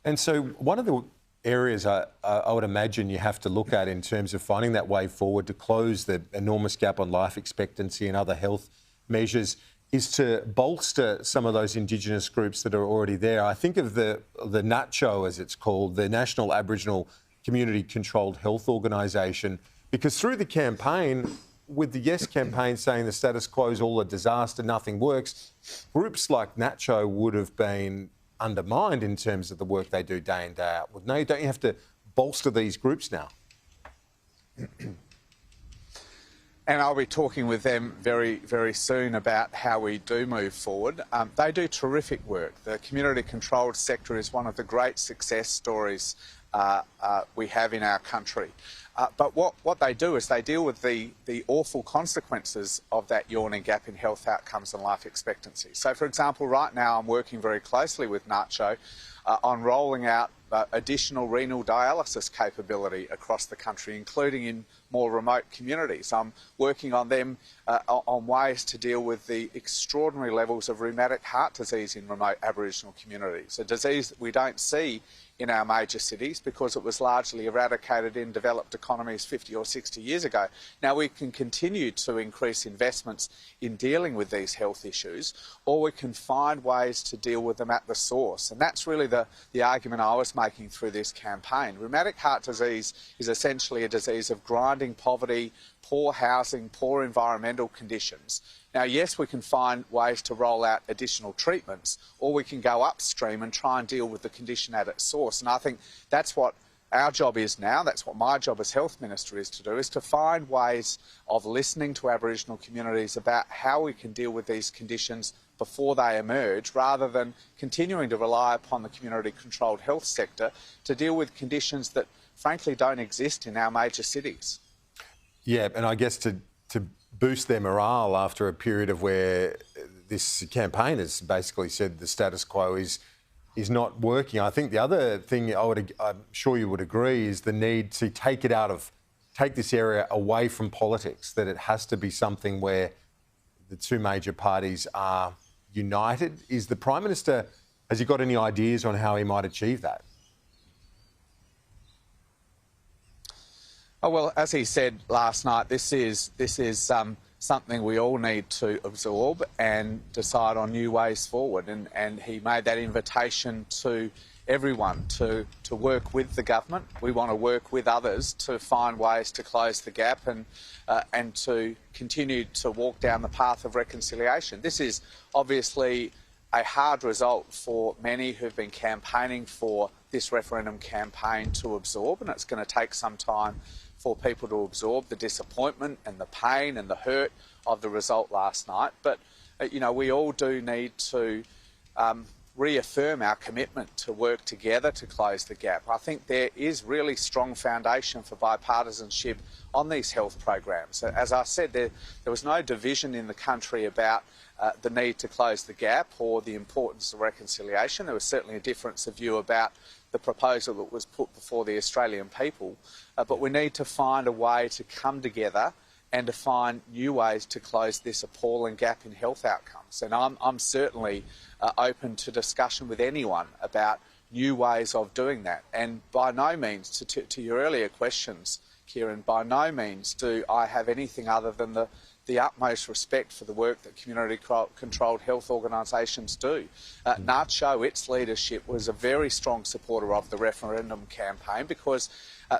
And so one of the areas I would imagine you have to look at in terms of finding that way forward to close the enormous gap on life expectancy and other health measures is to bolster some of those Indigenous groups that are already there. I think of the NACCHO, as it's called, the National Aboriginal Community Controlled Health Organisation, because through the campaign, with the Yes campaign saying the status quo is all a disaster, nothing works, groups like NACCHO would have been undermined in terms of the work they do day in, day out. Well, no, don't you have to bolster these groups now? And I'll be talking with them very, very soon about how we do move forward. They do terrific work. The community-controlled sector is one of the great success stories we have in our country. But what they do is they deal with the awful consequences of that yawning gap in health outcomes and life expectancy. So, for example, right now I'm working very closely with NACCHO on rolling out additional renal dialysis capability across the country, including in more remote communities. I'm working on them on ways to deal with the extraordinary levels of rheumatic heart disease in remote Aboriginal communities, a disease that we don't see in our major cities because it was largely eradicated in developed economies 50 or 60 years ago. Now we can continue to increase investments in dealing with these health issues, or we can find ways to deal with them at the source. And that's really the argument I was making through this campaign. Rheumatic heart disease is essentially a disease of grinding poverty, poor housing, poor environmental conditions. Now, yes, we can find ways to roll out additional treatments, or we can go upstream and try and deal with the condition at its source. And I think that's what our job is now, that's what my job as Health Minister is to do, is to find ways of listening to Aboriginal communities about how we can deal with these conditions before they emerge, rather than continuing to rely upon the community-controlled health sector to deal with conditions that, frankly, don't exist in our major cities. Yeah, and I guess to boost their morale after a period of where this campaign has basically said the status quo is not working. I think the other thing I'm sure you would agree is the need to take this area away from politics, that it has to be something where the two major parties are united. Is the Prime Minister, has he got any ideas on how he might achieve that? Oh, well, as he said last night, this is something we all need to absorb and decide on new ways forward. And he made that invitation to everyone to work with the government. We want to work with others to find ways to close the gap and to continue to walk down the path of reconciliation. This is obviously a hard result for many who've been campaigning for this referendum campaign to absorb, and it's going to take some time for people to absorb the disappointment and the pain and the hurt of the result last night. But, you know, we all do need to reaffirm our commitment to work together to close the gap. I think there is really strong foundation for bipartisanship on these health programs. As I said, there was no division in the country about the need to close the gap or the importance of reconciliation. There was certainly a difference of view about the proposal that was put before the Australian people. But we need to find a way to come together and to find new ways to close this appalling gap in health outcomes. And I'm certainly open to discussion with anyone about new ways of doing that. And by no means, to your earlier questions, Kieran, by no means do I have anything other than the utmost respect for the work that community-controlled health organisations do. NACCHO, its leadership, was a very strong supporter of the referendum campaign because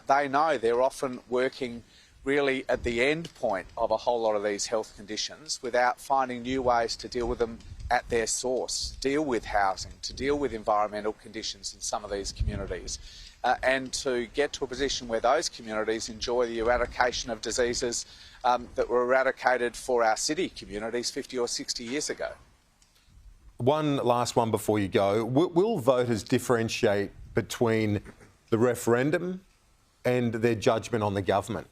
they know they're often working really at the end point of a whole lot of these health conditions without finding new ways to deal with them at their source, deal with housing, to deal with environmental conditions in some of these communities, and to get to a position where those communities enjoy the eradication of diseases that were eradicated for our city communities 50 or 60 years ago. One last one before you go. Will voters differentiate between the referendum and their judgment on the government?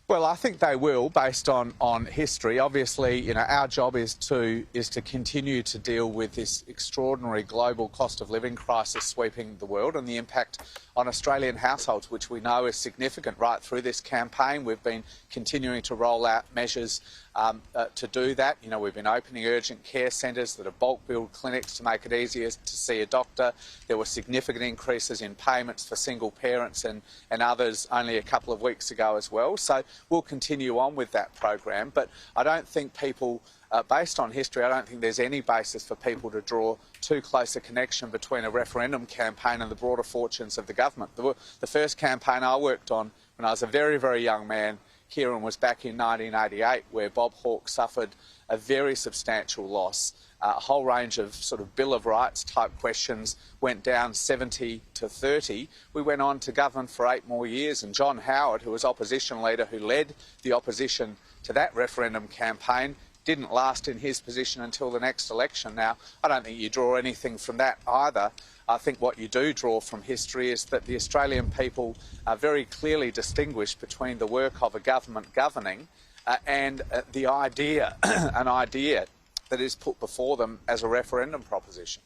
Well, I think they will, based on history. Obviously, you know, our job is to continue to deal with this extraordinary global cost of living crisis sweeping the world and the impact on Australian households, which we know is significant right through this campaign. We've been continuing to roll out measures to do that. You know, we've been opening urgent care centres that are bulk billed clinics to make it easier to see a doctor. There were significant increases in payments for single parents and others only a couple of weeks ago as well. So we'll continue on with that program. But I don't think people, based on history, I don't think there's any basis for people to draw too close a connection between a referendum campaign and the broader fortunes of the government. The first campaign I worked on when I was a very, very young man, Kieran, was back in 1988, where Bob Hawke suffered a very substantial loss. A whole range of sort of Bill of Rights type questions went down 70 to 30. We went on to govern for 8 more years, and John Howard, who was opposition leader who led the opposition to that referendum campaign, didn't last in his position until the next election. Now, I don't think you draw anything from that either. I think what you do draw from history is that the Australian people are very clearly distinguished between the work of a government governing and the idea, an idea that is put before them as a referendum proposition.